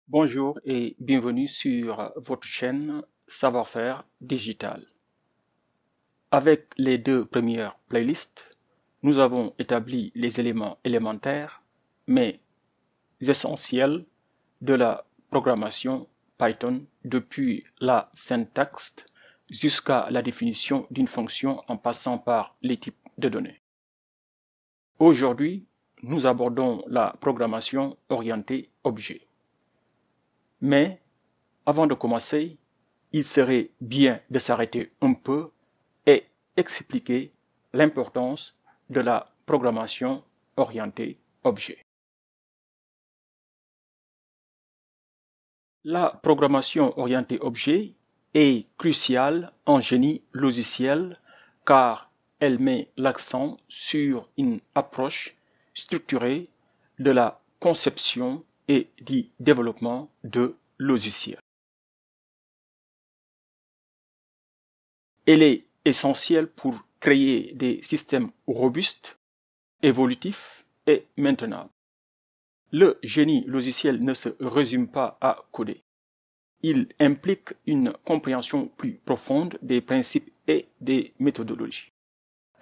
Bonjour et bienvenue sur votre chaîne Savoir-faire digital. Avec les deux premières playlists, nous avons établi les éléments élémentaires mais essentiels de la programmation Python depuis la syntaxe jusqu'à la définition d'une fonction en passant par les types de données. Aujourd'hui, nous abordons la programmation orientée objet. Mais avant de commencer, il serait bien de s'arrêter un peu et expliquer l'importance de la programmation orientée objet. La programmation orientée objet est cruciale en génie logiciel car elle met l'accent sur une approche structurée de la conception et du développement de logiciels. Elle est essentielle pour créer des systèmes robustes, évolutifs et maintenables. Le génie logiciel ne se résume pas à coder. Il implique une compréhension plus profonde des principes et des méthodologies.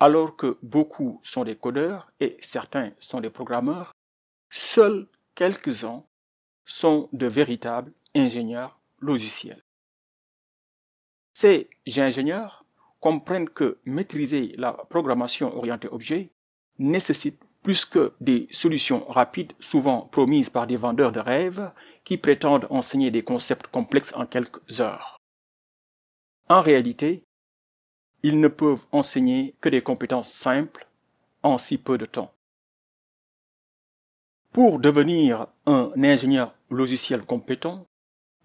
Alors que beaucoup sont des codeurs et certains sont des programmeurs, seuls quelques-uns sont de véritables ingénieurs logiciels. Ces ingénieurs comprennent que maîtriser la programmation orientée objet nécessite plus que des solutions rapides souvent promises par des vendeurs de rêves qui prétendent enseigner des concepts complexes en quelques heures. En réalité, ils ne peuvent enseigner que des compétences simples en si peu de temps. Pour devenir un ingénieur logiciel compétent,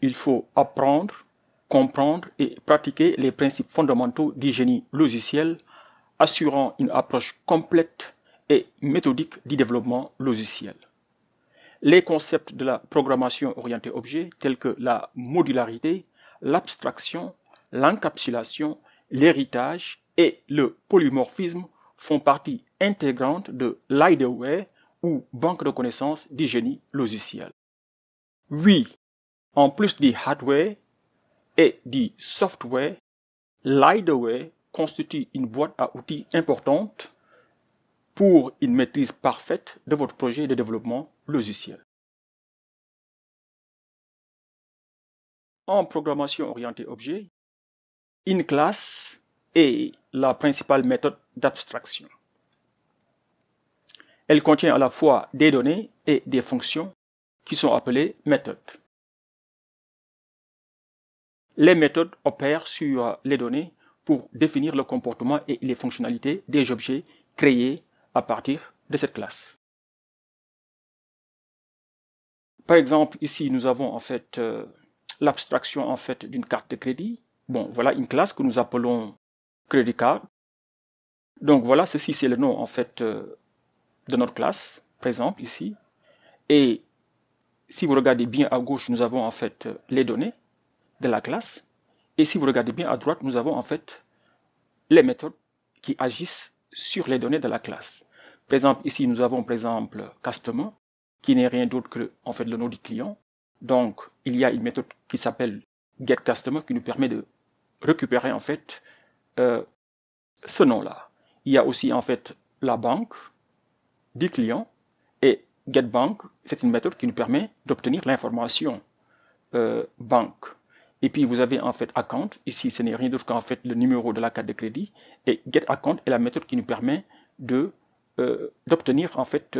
il faut apprendre, comprendre et pratiquer les principes fondamentaux du génie logiciel, assurant une approche complète et méthodique du développement logiciel. Les concepts de la programmation orientée objet tels que la modularité, l'abstraction, l'encapsulation, l'héritage et le polymorphisme font partie intégrante de l'IDEA ou banque de connaissances du génie logiciel. Oui, en plus du hardware et du software, l'IDEA constitue une boîte à outils importante pour une maîtrise parfaite de votre projet de développement logiciel. En programmation orientée objet, une classe est la principale méthode d'abstraction. Elle contient à la fois des données et des fonctions qui sont appelées méthodes. Les méthodes opèrent sur les données pour définir le comportement et les fonctionnalités des objets créés à partir de cette classe. Par exemple, ici, nous avons en fait l'abstraction en fait d'une carte de crédit. Bon, voilà une classe que nous appelons credit card. Donc voilà, ceci c'est le nom en fait de notre classe, par exemple ici. Et si vous regardez bien à gauche, nous avons en fait les données de la classe. Et si vous regardez bien à droite, nous avons en fait les méthodes qui agissent sur les données de la classe. Par exemple, ici, nous avons par exemple customer, qui n'est rien d'autre que en fait le nom du client. Donc, il y a une méthode qui s'appelle getCustomer qui nous permet de récupérer en fait ce nom-là. Il y a aussi en fait la banque du client et getBank, c'est une méthode qui nous permet d'obtenir l'information banque. Et puis vous avez en fait account, ici ce n'est rien d'autre qu'en fait le numéro de la carte de crédit, et getAccount est la méthode qui nous permet d'obtenir en fait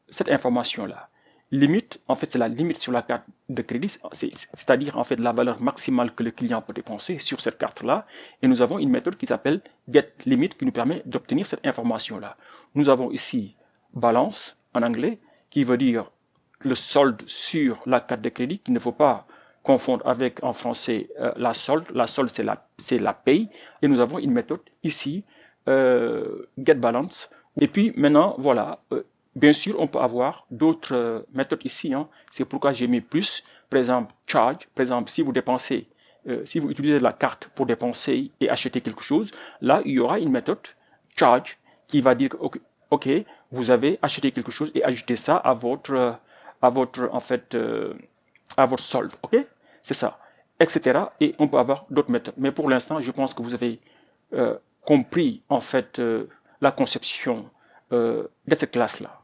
cette information-là. Limite, en fait c'est la limite sur la carte de crédit, c'est-à-dire en fait la valeur maximale que le client peut dépenser sur cette carte-là, et nous avons une méthode qui s'appelle getLimit qui nous permet d'obtenir cette information-là. Nous avons ici balance en anglais, qui veut dire le solde sur la carte de crédit, qu'il ne faut pas confondre avec en français la solde. La solde, c'est la paye. Et nous avons une méthode ici, getBalance. Et puis maintenant, voilà, bien sûr, on peut avoir d'autres méthodes ici. Hein. C'est pourquoi j'ai mis plus. Par exemple, charge. Par exemple, si vous dépensez, si vous utilisez la carte pour dépenser et acheter quelque chose, là, il y aura une méthode charge qui va dire, OK, vous avez acheté quelque chose et ajoutez ça à votre en fait, à votre solde, ok? C'est ça, etc. Et on peut avoir d'autres méthodes. Mais pour l'instant, je pense que vous avez compris en fait la conception de cette classe-là.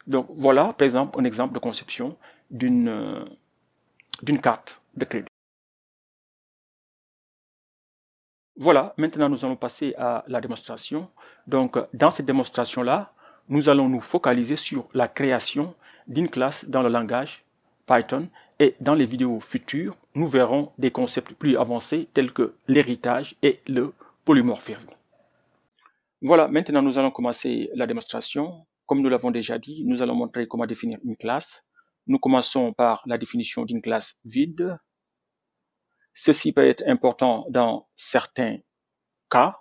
Donc voilà, par exemple, un exemple de conception d'une carte de crédit. Voilà, maintenant nous allons passer à la démonstration. Donc dans cette démonstration-là, nous allons nous focaliser sur la création d'une classe dans le langage Python et dans les vidéos futures, nous verrons des concepts plus avancés tels que l'héritage et le polymorphisme. Voilà, maintenant nous allons commencer la démonstration. Comme nous l'avons déjà dit, nous allons montrer comment définir une classe. Nous commençons par la définition d'une classe vide. Ceci peut être important dans certains cas.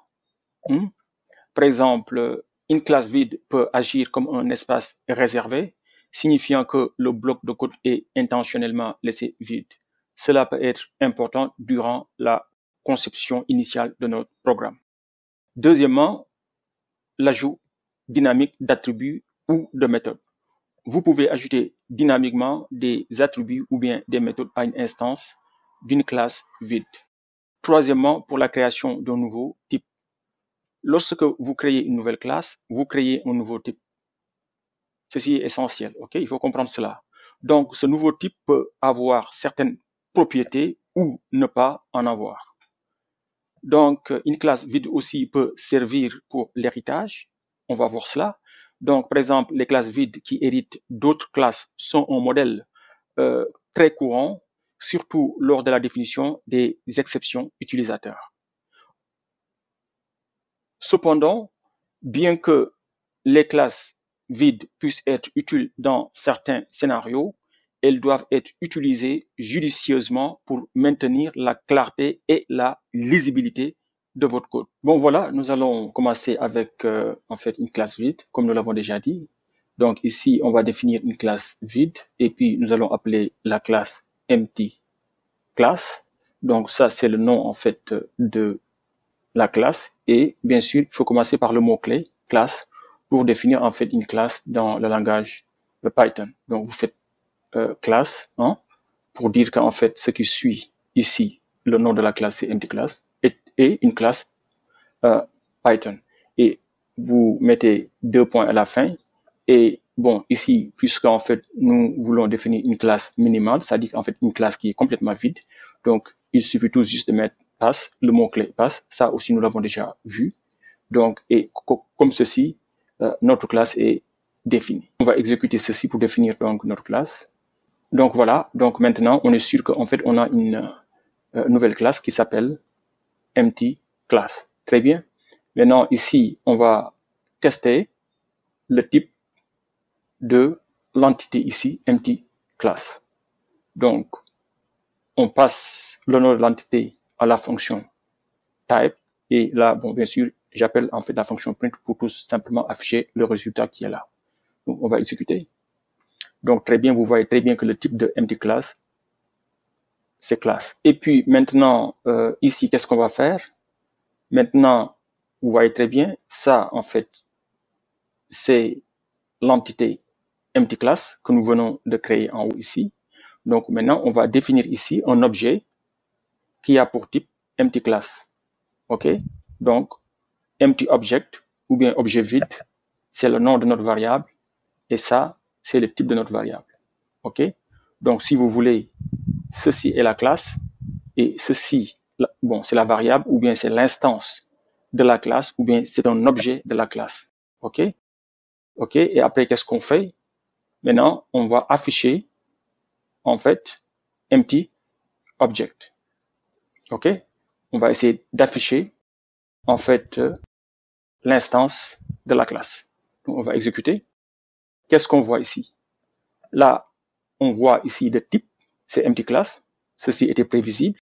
Par exemple, une classe vide peut agir comme un espace réservé, signifiant que le bloc de code est intentionnellement laissé vide. Cela peut être important durant la conception initiale de notre programme. Deuxièmement, l'ajout dynamique d'attributs ou de méthodes. Vous pouvez ajouter dynamiquement des attributs ou bien des méthodes à une instance d'une classe vide. Troisièmement, pour la création d'un nouveau type. Lorsque vous créez une nouvelle classe, vous créez un nouveau type. Ceci est essentiel, ok? Il faut comprendre cela. Donc, ce nouveau type peut avoir certaines propriétés ou ne pas en avoir. Donc, une classe vide aussi peut servir pour l'héritage. On va voir cela. Donc, par exemple, les classes vides qui héritent d'autres classes sont un modèle très courant, surtout lors de la définition des exceptions utilisateurs. Cependant, bien que les classes vides puissent être utiles dans certains scénarios, elles doivent être utilisées judicieusement pour maintenir la clarté et la lisibilité de votre code. Bon voilà, nous allons commencer avec en fait une classe vide, comme nous l'avons déjà dit. Donc ici, on va définir une classe vide et puis nous allons appeler la classe empty class. Donc ça, c'est le nom en fait de la classe. Et bien sûr, il faut commencer par le mot-clé classe pour définir en fait une classe dans le langage de Python. Donc vous faites classe pour dire qu'en fait ce qui suit ici, le nom de la classe c'est empty class et une classe Python. Et vous mettez 2 points à la fin. Et bon, ici, puisque en fait nous voulons définir une classe minimale, c'est-à-dire en fait une classe qui est complètement vide. Donc il suffit tout juste de mettre pass, le mot-clé pass. Ça aussi nous l'avons déjà vu. Donc et comme ceci, notre classe est définie. On va exécuter ceci pour définir donc notre classe. Donc voilà, donc maintenant on est sûr qu'en fait on a une nouvelle classe qui s'appelle empty class. Très bien. Maintenant ici on va tester le type de l'entité ici empty class. Donc on passe le nom de l'entité à la fonction type et là bon bien sûr j'appelle en fait la fonction print pour tout simplement afficher le résultat qui est là. Donc on va exécuter. Donc très bien, vous voyez très bien que le type de empty class, c'est classe. Et puis maintenant, ici, qu'est-ce qu'on va faire? Maintenant, vous voyez très bien, ça en fait, c'est l'entité empty class que nous venons de créer en haut ici. Donc maintenant, on va définir ici un objet qui a pour type empty class. Ok? Donc, empty object ou bien objet vide, c'est le nom de notre variable et ça, c'est le type de notre variable. OK? Donc, si vous voulez, ceci est la classe et ceci, bon, c'est la variable ou bien c'est l'instance de la classe ou bien c'est un objet de la classe. OK? OK? Et après, qu'est-ce qu'on fait? Maintenant, on va afficher, en fait, empty object. OK? On va essayer d'afficher, en fait, l'instance de la classe. Donc, on va exécuter. Qu'est-ce qu'on voit ici? Là, on voit ici le type, c'est empty class. Ceci était prévisible.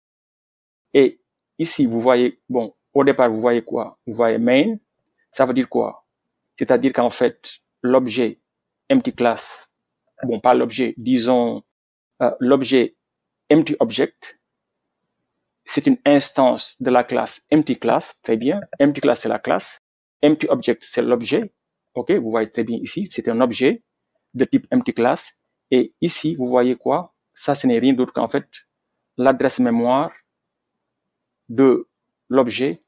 Et ici, vous voyez, bon, au départ, vous voyez quoi? Vous voyez main. Ça veut dire quoi? C'est-à-dire qu'en fait, l'objet empty class, bon, pas l'objet, disons, l'objet empty object, c'est une instance de la classe empty class. Très bien. Empty class, c'est la classe. Empty object, c'est l'objet. OK, vous voyez très bien ici, c'est un objet de type empty class. Et ici, vous voyez quoi? ça, ce n'est rien d'autre qu'en fait l'adresse mémoire de l'objet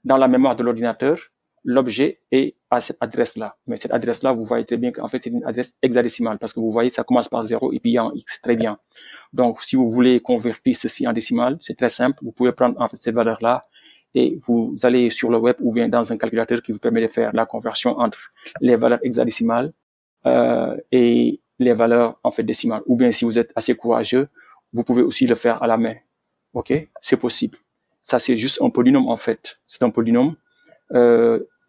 dans la mémoire de l'ordinateur. L'objet est à cette adresse-là. Mais cette adresse-là, vous voyez très bien qu'en fait, c'est une adresse hexadécimale parce que vous voyez, ça commence par 0 et puis il y a un X. Très bien. Donc, si vous voulez convertir ceci en décimale, c'est très simple. Vous pouvez prendre en fait cette valeur-là et vous allez sur le web ou bien dans un calculateur qui vous permet de faire la conversion entre les valeurs hexadécimales et les valeurs en fait décimales. Ou bien si vous êtes assez courageux, vous pouvez aussi le faire à la main. Ok, c'est possible. Ça c'est juste un polynôme en fait. C'est un polynôme.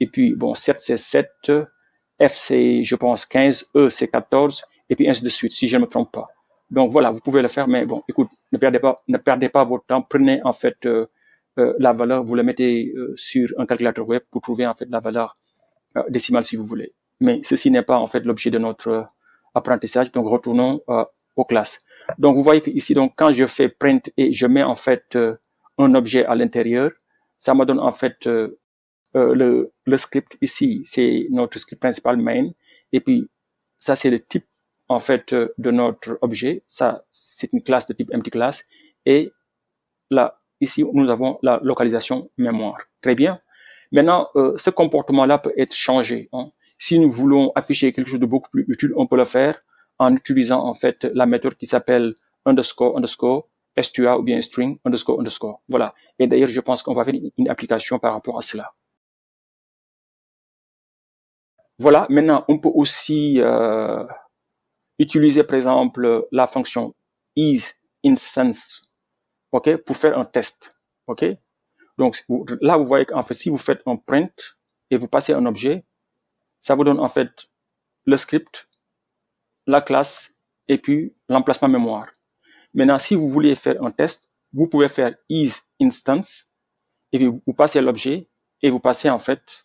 Et puis bon, 7 c'est 7, F c'est je pense 15, E c'est 14 et puis ainsi de suite si je ne me trompe pas. Donc voilà, vous pouvez le faire, mais bon, écoute, ne perdez pas votre temps. Prenez en fait la valeur, vous la mettez sur un calculateur web pour trouver en fait la valeur décimale si vous voulez. Mais ceci n'est pas en fait l'objet de notre apprentissage. Donc retournons aux classes. Donc vous voyez que ici, donc quand je fais print et je mets en fait un objet à l'intérieur, ça me donne en fait le script ici, c'est notre script principal main, et puis ça c'est le type en fait de notre objet. Ça c'est une classe de type empty class, et là ici nous avons la localisation mémoire. Très bien. Maintenant ce comportement là peut être changé, hein. Si nous voulons afficher quelque chose de beaucoup plus utile, on peut le faire en utilisant en fait la méthode qui s'appelle underscore stua ou bien string underscore. Voilà. Et d'ailleurs je pense qu'on va faire une application par rapport à cela. Voilà, maintenant, on peut aussi utiliser, par exemple, la fonction isInstance, ok, pour faire un test, ok. Donc, là, vous voyez qu'en fait, si vous faites un print et vous passez un objet, ça vous donne en fait le script, la classe et puis l'emplacement mémoire. Maintenant, si vous voulez faire un test, vous pouvez faire isInstance et puis vous passez l'objet et vous passez en fait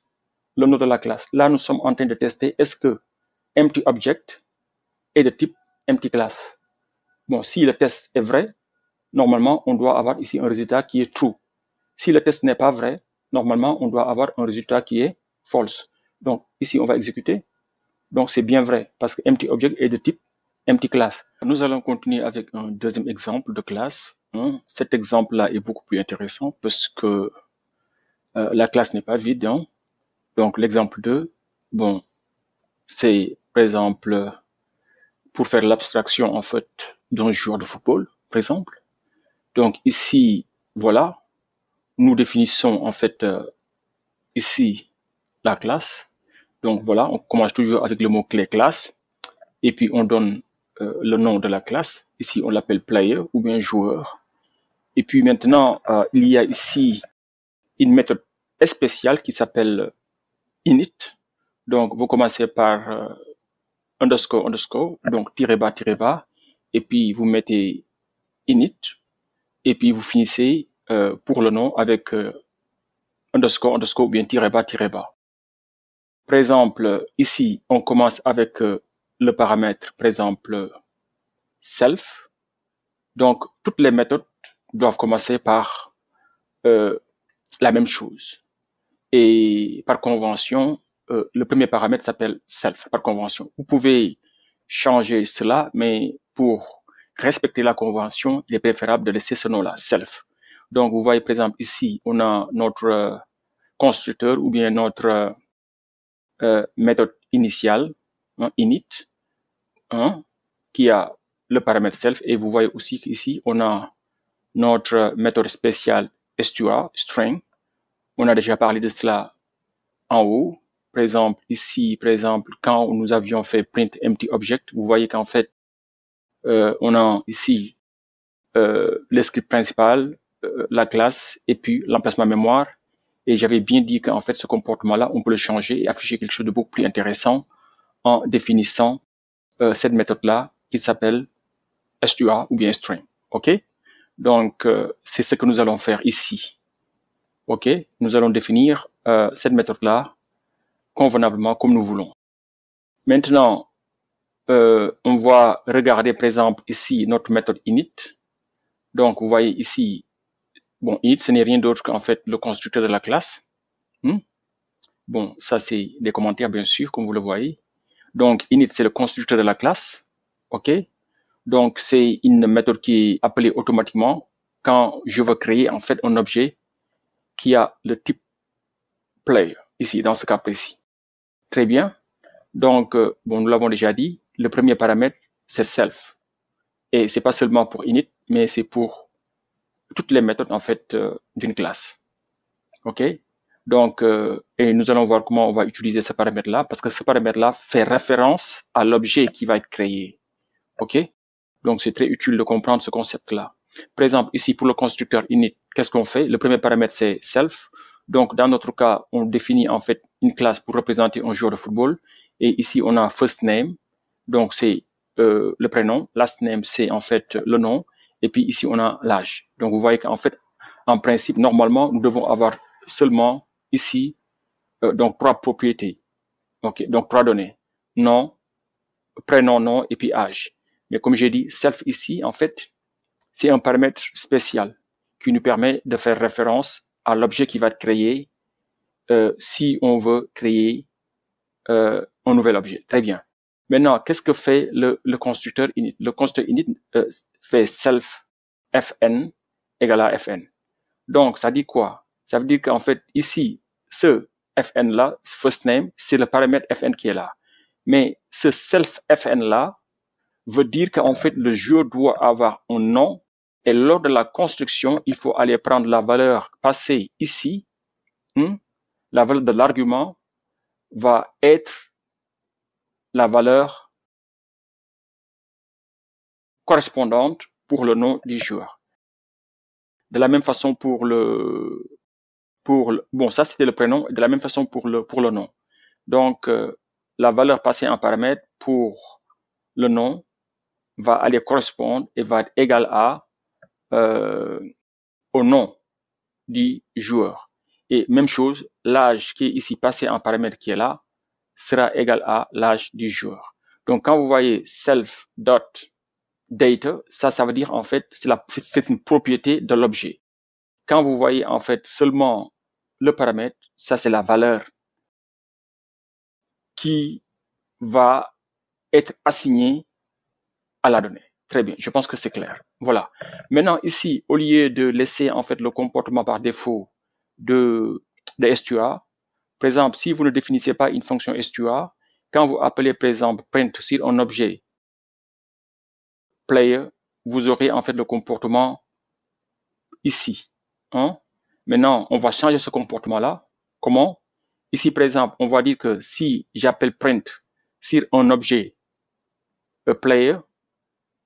le nom de la classe. Là, nous sommes en train de tester est-ce que empty object est de type empty class. Bon, si le test est vrai, normalement, on doit avoir ici un résultat qui est true. Si le test n'est pas vrai, normalement, on doit avoir un résultat qui est false. Donc, ici, on va exécuter. Donc, c'est bien vrai parce que empty object est de type empty class. Nous allons continuer avec un deuxième exemple de classe. Cet exemple-là est beaucoup plus intéressant parce que la classe n'est pas vide. Donc, l'exemple 2, bon, c'est, par exemple, pour faire l'abstraction, en fait, d'un joueur de football, par exemple. Donc, ici, voilà, nous définissons, en fait, ici, la classe. Donc, voilà, on commence toujours avec le mot-clé classe. Et puis, on donne le nom de la classe. Ici, on l'appelle player ou bien joueur. Et puis, maintenant, il y a ici une méthode spéciale qui s'appelle init. Donc, vous commencez par underscore, donc tiré bas, et puis vous mettez init, et puis vous finissez pour le nom avec underscore, ou bien tiré bas. Par exemple, ici, on commence avec le paramètre, par exemple, self. Donc, toutes les méthodes doivent commencer par la même chose. Et par convention, le premier paramètre s'appelle self, par convention. Vous pouvez changer cela, mais pour respecter la convention, il est préférable de laisser ce nom-là, self. Donc, vous voyez, par exemple, ici, on a notre constructeur ou bien notre méthode initiale, init, qui a le paramètre self. Et vous voyez aussi qu'ici, on a notre méthode spéciale stua, string. On a déjà parlé de cela en haut. Par exemple, ici, par exemple, quand nous avions fait print empty object, vous voyez qu'en fait, on a ici le script principal, la classe et puis l'emplacement mémoire. Et j'avais bien dit qu'en fait, ce comportement-là, on peut le changer et afficher quelque chose de beaucoup plus intéressant en définissant cette méthode-là qui s'appelle stua ou bien string. OK? Donc, c'est ce que nous allons faire ici. OK? Nous allons définir cette méthode-là convenablement comme nous voulons. Maintenant, on va regarder par exemple ici notre méthode init. Donc, vous voyez ici, bon, init, ce n'est rien d'autre qu'en fait le constructeur de la classe. Bon, ça c'est des commentaires bien sûr, comme vous le voyez. Donc, init, c'est le constructeur de la classe. OK? Donc, c'est une méthode qui est appelée automatiquement quand je veux créer en fait un objet qui a le type player, ici, dans ce cas précis. Très bien. Donc, bon, nous l'avons déjà dit, le premier paramètre, c'est self. Et c'est pas seulement pour init, mais c'est pour toutes les méthodes en fait d'une classe. OK? Donc, et nous allons voir comment on va utiliser ce paramètre-là, parce que ce paramètre-là fait référence à l'objet qui va être créé. OK? Donc, c'est très utile de comprendre ce concept-là. Par exemple, ici, pour le constructeur init, qu'est-ce qu'on fait? Le premier paramètre, c'est self. Donc, dans notre cas, on définit en fait une classe pour représenter un joueur de football. Et ici, on a first name. Donc, c'est le prénom. Last name, c'est en fait le nom. Et puis ici, on a l'âge. Donc, vous voyez qu'en fait, en principe, normalement, nous devons avoir seulement ici, donc, 3 propriétés. OK, donc 3 données. Nom, prénom, nom, et puis âge. Mais comme j'ai dit, self ici, en fait, c'est un paramètre spécial qui nous permet de faire référence à l'objet qui va être créé si on veut créer un nouvel objet. Très bien. Maintenant, qu'est-ce que fait le constructeur init? Le constructeur init fait self fn égale à fn. Donc, ça dit quoi? Ça veut dire qu'en fait, ici, ce fn-là, first name, c'est le paramètre fn qui est là. Mais ce self fn-là veut dire qu'en fait, le joueur doit avoir un nom et lors de la construction, il faut aller prendre la valeur passée ici. La valeur de l'argument va être la valeur correspondante pour le nom du joueur. De la même façon bon, ça c'était le prénom, de la même façon pour le nom. Donc, la valeur passée en paramètre pour le nom va aller correspondre et va être égale à au nom du joueur. Et même chose, l'âge qui est ici passé en paramètre qui est là sera égal à l'âge du joueur. Donc, quand vous voyez self.data, ça veut dire en fait, c'est une propriété de l'objet. Quand vous voyez en fait seulement le paramètre, ça c'est la valeur qui va être assignée à la donnée. Très bien, je pense que c'est clair. Voilà. Maintenant ici, au lieu de laisser en fait le comportement par défaut de STUA, par exemple, si vous ne définissez pas une fonction STUA, quand vous appelez par exemple print sur un objet player, vous aurez en fait le comportement ici. Maintenant, on va changer ce comportement-là. Comment? Ici, par exemple, on va dire que si j'appelle print sur un objet player,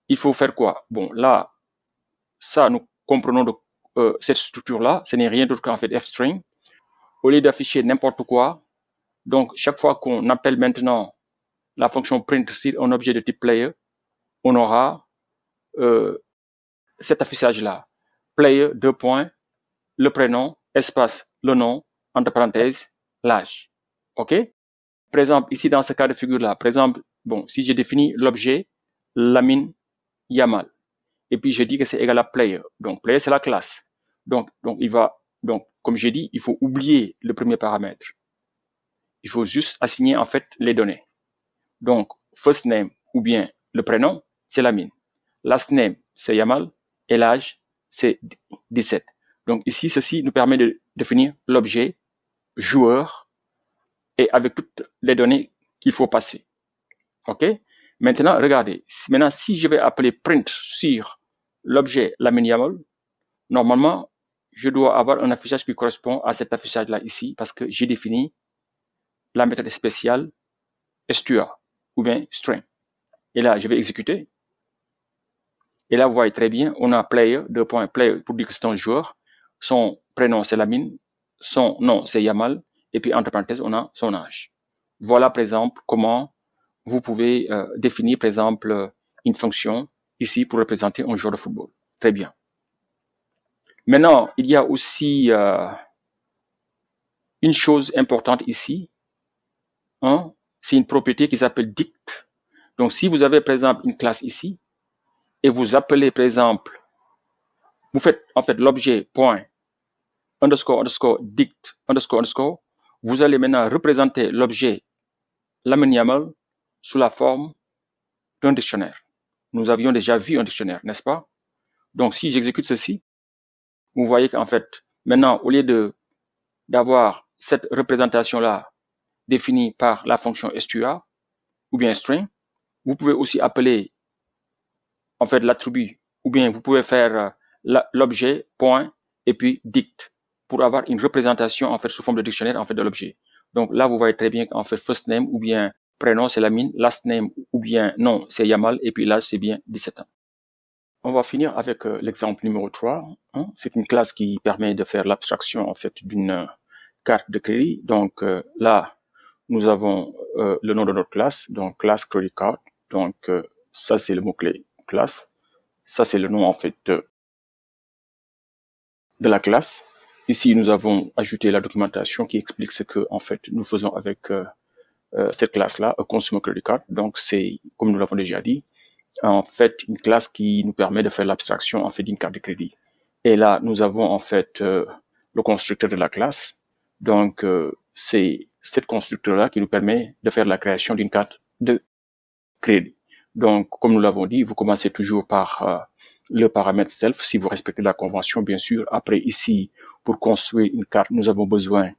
il faut faire quoi? Bon, là, ça, nous comprenons de cette structure-là. Ce n'est rien d'autre qu'en fait fstring. Au lieu d'afficher n'importe quoi, donc chaque fois qu'on appelle maintenant la fonction print sur un objet de type player, on aura cet affichage-là. Player, deux points, le prénom, espace, le nom, entre parenthèses, l'âge. OK? Par exemple, ici, dans ce cas de figure-là, par exemple, bon, si j'ai défini l'objet Lamine Yamal, et puis je dis que c'est égal à player. Donc, player, c'est la classe. Donc, comme j'ai dit, il faut oublier le premier paramètre. Il faut juste assigner, en fait, les données. Donc, first name, ou bien le prénom, c'est Lamine. Last name, c'est Yamal. Et l'âge, c'est 17. Donc, ici, ceci nous permet de définir l'objet joueur et avec toutes les données qu'il faut passer. OK? Maintenant, regardez. Maintenant, si je vais appeler print sur l'objet Lamine Yamal, normalement, je dois avoir un affichage qui correspond à cet affichage-là ici parce que j'ai défini la méthode spéciale STUA ou bien string. Et là, je vais exécuter. Et là, vous voyez très bien, on a player, deux points, player pour dire que c'est un joueur. Son prénom, c'est Lamine. Son nom, c'est Yamal. Et puis, entre parenthèses, on a son âge. Voilà, par exemple, comment vous pouvez définir, par exemple, une fonction ici pour représenter un joueur de football. Très bien. Maintenant, il y a aussi une chose importante ici. C'est une propriété qui s'appelle dict. Donc, si vous avez, par exemple, une classe ici, et vous appelez, par exemple, vous faites, en fait, l'objet point underscore dict underscore, vous allez maintenant représenter l'objet Lamine Yamal sous la forme d'un dictionnaire. nous avions déjà vu un dictionnaire, n'est-ce pas? Donc, si j'exécute ceci, vous voyez qu'en fait, maintenant, au lieu d'avoir cette représentation-là définie par la fonction stua ou bien string, vous pouvez aussi appeler en fait l'attribut, ou bien vous pouvez faire l'objet, point, et puis dict, pour avoir une représentation en fait sous forme de dictionnaire en fait de l'objet. Donc là, vous voyez très bien qu'en fait first name ou bien prénom c'est Lamine, last name ou bien nom c'est Yamal, et puis l'âge c'est bien 17 ans. On va finir avec l'exemple numéro 3. C'est une classe qui permet de faire l'abstraction en fait d'une carte de crédit. Donc là, nous avons le nom de notre classe, donc classe credit card. Donc ça c'est le mot-clé classe. Ça c'est le nom en fait de la classe. Ici, nous avons ajouté la documentation qui explique ce que en fait nous faisons avec cette classe-là, Consumer Credit Card. Donc c'est, comme nous l'avons déjà dit, en fait une classe qui nous permet de faire l'abstraction en fait d'une carte de crédit. Et là, nous avons en fait le constructeur de la classe. Donc c'est cette constructeur-là qui nous permet de faire la création d'une carte de crédit. Donc, comme nous l'avons dit, vous commencez toujours par le paramètre self, si vous respectez la convention, bien sûr. Après, ici, pour construire une carte, nous avons besoin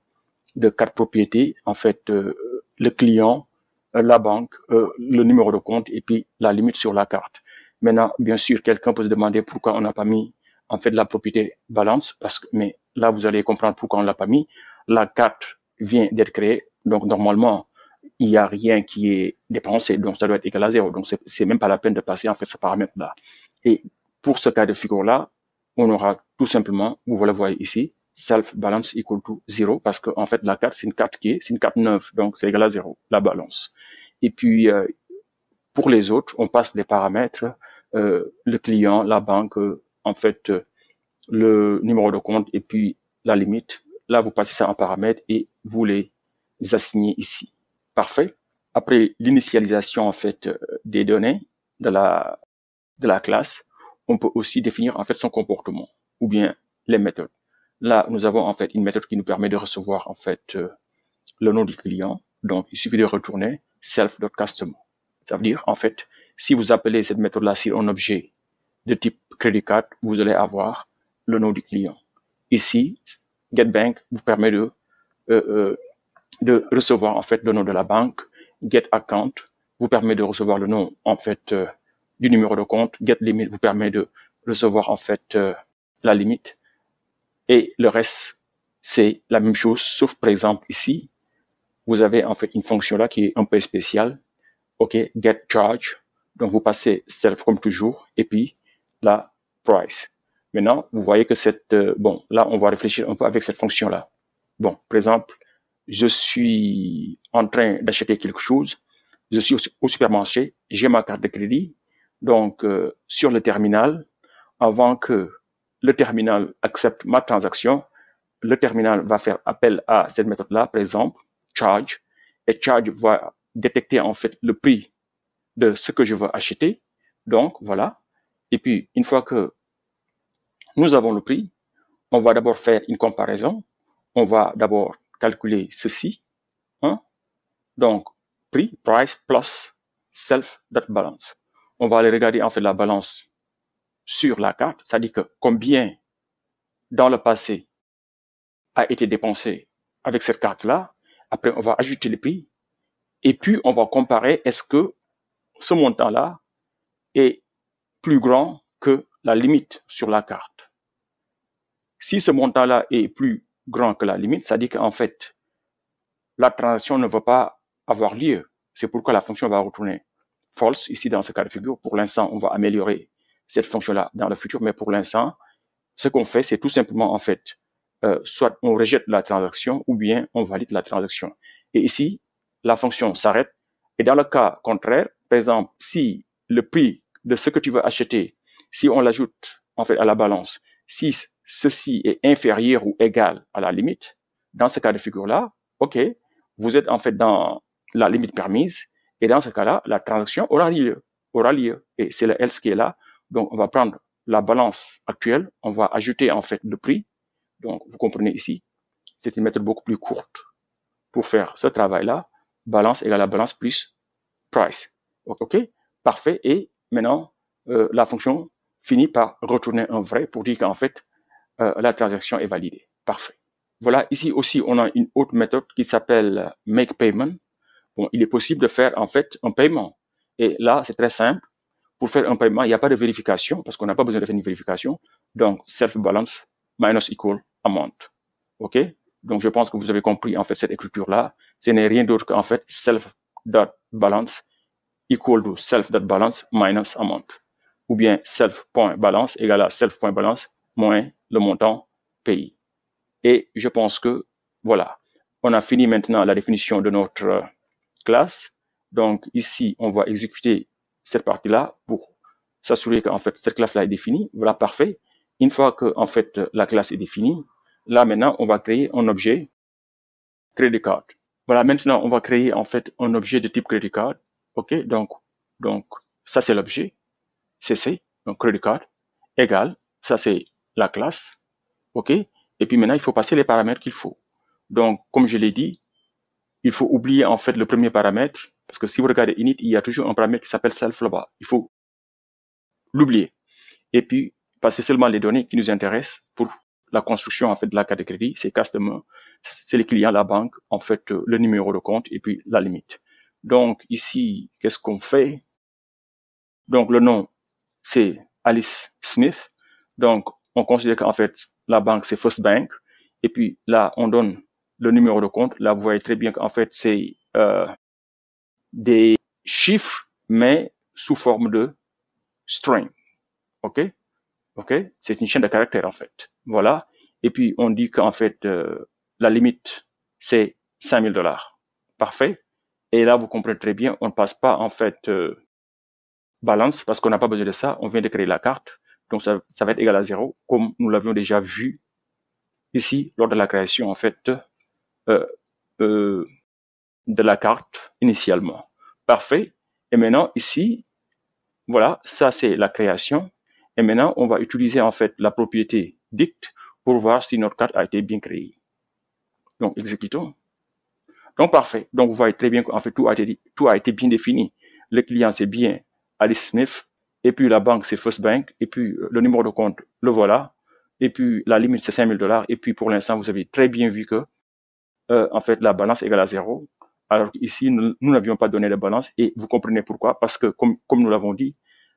de carte propriété, en fait, le client, la banque, le numéro de compte et puis la limite sur la carte. Maintenant, bien sûr, quelqu'un peut se demander pourquoi on n'a pas mis, en fait, la propriété balance, mais là, vous allez comprendre pourquoi on l'a pas mis. La carte vient d'être créée, donc normalement, il n'y a rien qui est dépensé, donc ça doit être égal à 0. Donc, c'est même pas la peine de passer, en fait, ce paramètre-là. Et pour ce cas de figure-là, on aura tout simplement, vous le voyez ici, self balance equal to 0, parce que, en fait, la carte, c'est une carte c'est une carte neuve, donc c'est égal à 0, la balance. Et puis, pour les autres, on passe des paramètres, le client, la banque, en fait, le numéro de compte et puis la limite. Là, vous passez ça en paramètres et vous les assignez ici. Parfait. Après l'initialisation en fait des données de la classe, on peut aussi définir en fait son comportement ou bien les méthodes. Là, nous avons en fait une méthode qui nous permet de recevoir en fait le nom du client. Donc, il suffit de retourner self.customer. Ça veut dire en fait, si vous appelez cette méthode-là sur un objet de type credit card, vous allez avoir le nom du client. Ici, GetBank vous permet de recevoir en fait le nom de la banque. GetAccount vous permet de recevoir le nom en fait du numéro de compte. GetLimit vous permet de recevoir en fait la limite. Et le reste, c'est la même chose, sauf par exemple ici, vous avez en fait une fonction là qui est un peu spéciale. OK, GetCharge. Donc vous passez self comme toujours et puis la price. Maintenant, vous voyez que bon, là on va réfléchir un peu avec cette fonction là. Bon, par exemple, je suis en train d'acheter quelque chose, je suis au supermarché, j'ai ma carte de crédit, donc sur le terminal, avant que le terminal accepte ma transaction, le terminal va faire appel à cette méthode-là, par exemple, charge, et charge va détecter en fait le prix de ce que je veux acheter, donc voilà, et puis une fois que nous avons le prix, on va d'abord faire une comparaison, on va d'abord calculer ceci, donc prix, price plus self.balance. On va aller regarder en fait la balance sur la carte, c'est-à-dire que combien dans le passé a été dépensé avec cette carte-là. Après, on va ajouter le prix et puis on va comparer est-ce que ce montant-là est plus grand que la limite sur la carte. Si ce montant-là est plus grand que la limite, ça dit qu'en fait, la transaction ne va pas avoir lieu. C'est pourquoi la fonction va retourner false ici dans ce cas de figure. Pour l'instant, on va améliorer cette fonction-là dans le futur, mais pour l'instant, ce qu'on fait, c'est tout simplement en fait, soit on rejette la transaction ou bien on valide la transaction. Et ici, la fonction s'arrête. Et dans le cas contraire, par exemple, si le prix de ce que tu veux acheter, si on l'ajoute en fait à la balance, si ceci est inférieur ou égal à la limite, dans ce cas de figure-là, OK, vous êtes en fait dans la limite permise et dans ce cas-là, la transaction aura lieu. Et c'est le else qui est là. Donc, on va prendre la balance actuelle, on va ajouter en fait le prix. Donc, vous comprenez ici, c'est une méthode beaucoup plus courte pour faire ce travail-là. Balance égale à balance plus price. OK, parfait. Et maintenant, la fonction finit par retourner un vrai pour dire qu'en fait, la transaction est validée. Parfait. Voilà, ici aussi, on a une autre méthode qui s'appelle Make Payment. Bon, il est possible de faire en fait un paiement. Et là, c'est très simple. Pour faire un paiement, il n'y a pas de vérification parce qu'on n'a pas besoin de faire une vérification. Donc, self-balance minus equal amount. OK? Donc, je pense que vous avez compris en fait cette écriture-là. Ce n'est rien d'autre qu'en fait self.balance equal to self.balance minus amount. Ou bien self.balance égale à self.balance moins le montant payé. Et je pense que, voilà, on a fini maintenant la définition de notre classe. Donc, ici, on va exécuter cette partie-là pour s'assurer qu'en fait, cette classe-là est définie. Voilà, parfait. Une fois que, en fait, la classe est définie, là, maintenant, on va créer un objet credit card. Voilà, maintenant, on va créer, en fait, un objet de type credit card. OK? Donc, ça, c'est l'objet. CC, donc credit card, égale, ça, c'est la classe. OK? Et puis maintenant, il faut passer les paramètres qu'il faut. Donc, comme je l'ai dit, il faut oublier en fait le premier paramètre, parce que si vous regardez init, il y a toujours un paramètre qui s'appelle self là-bas. Il faut l'oublier. Et puis, passer seulement les données qui nous intéressent pour la construction en fait de la carte de crédit, c'est customer, c'est les clients, la banque, en fait, le numéro de compte et puis la limite. Donc, ici, qu'est-ce qu'on fait? Donc, le nom, c'est Alice Smith. Donc, on considère qu'en fait, la banque, c'est First Bank. Et puis, là, on donne le numéro de compte. Là, vous voyez très bien qu'en fait, c'est des chiffres, mais sous forme de string. OK? OK? C'est une chaîne de caractères, en fait. Voilà. Et puis, on dit qu'en fait, la limite, c'est $5,000. Parfait. Et là, vous comprenez très bien, on ne passe pas, en fait, balance, parce qu'on n'a pas besoin de ça. On vient de créer la carte. Donc, ça va être égal à 0, comme nous l'avions déjà vu ici, lors de la création, en fait, de la carte initialement. Parfait. Et maintenant, ici, voilà, ça c'est la création. Et maintenant, on va utiliser en fait la propriété dict pour voir si notre carte a été bien créée. Donc, exécutons. Donc, parfait. Donc, vous voyez très bien qu'en fait, tout a été bien défini. Le client, c'est bien Alice Smith. Et puis, la banque, c'est First Bank. Et puis, le numéro de compte, le voilà. Et puis, la limite, c'est $5,000. Et puis, pour l'instant, vous avez très bien vu que, en fait, la balance égale à 0. Alors ici, nous n'avions pas donné de balance. Et vous comprenez pourquoi. Parce que, comme nous l'avons dit,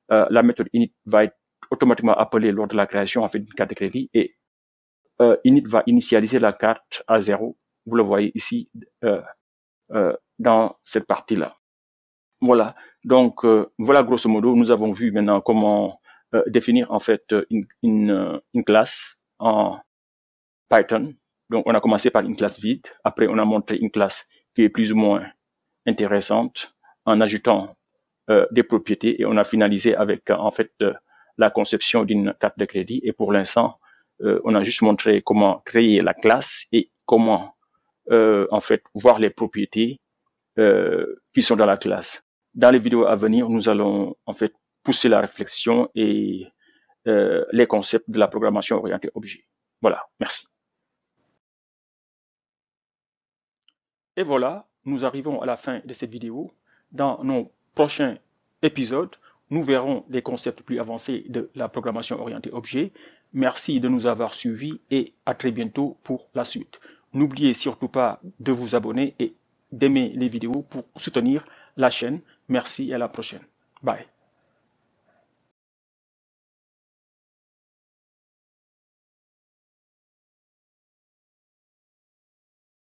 la méthode init va être automatiquement appelée lors de la création, en fait, d'une carte de crédit. Et init va initialiser la carte à 0. Vous le voyez ici, dans cette partie-là. Voilà. Donc, voilà, grosso modo, nous avons vu maintenant comment définir, en fait, une classe en Python. Donc, on a commencé par une classe vide. Après, on a montré une classe qui est plus ou moins intéressante en ajoutant des propriétés et on a finalisé avec, en fait, la conception d'une carte de crédit. Et pour l'instant, on a juste montré comment créer la classe et comment, en fait, voir les propriétés qui sont dans la classe. Dans les vidéos à venir, nous allons, en fait, pousser la réflexion et les concepts de la programmation orientée objet. Voilà, merci. Et voilà, nous arrivons à la fin de cette vidéo. Dans nos prochains épisodes, nous verrons les concepts plus avancés de la programmation orientée objet. Merci de nous avoir suivis et à très bientôt pour la suite. N'oubliez surtout pas de vous abonner et d'aimer les vidéos pour soutenir la chaîne. Merci et à la prochaine. Bye.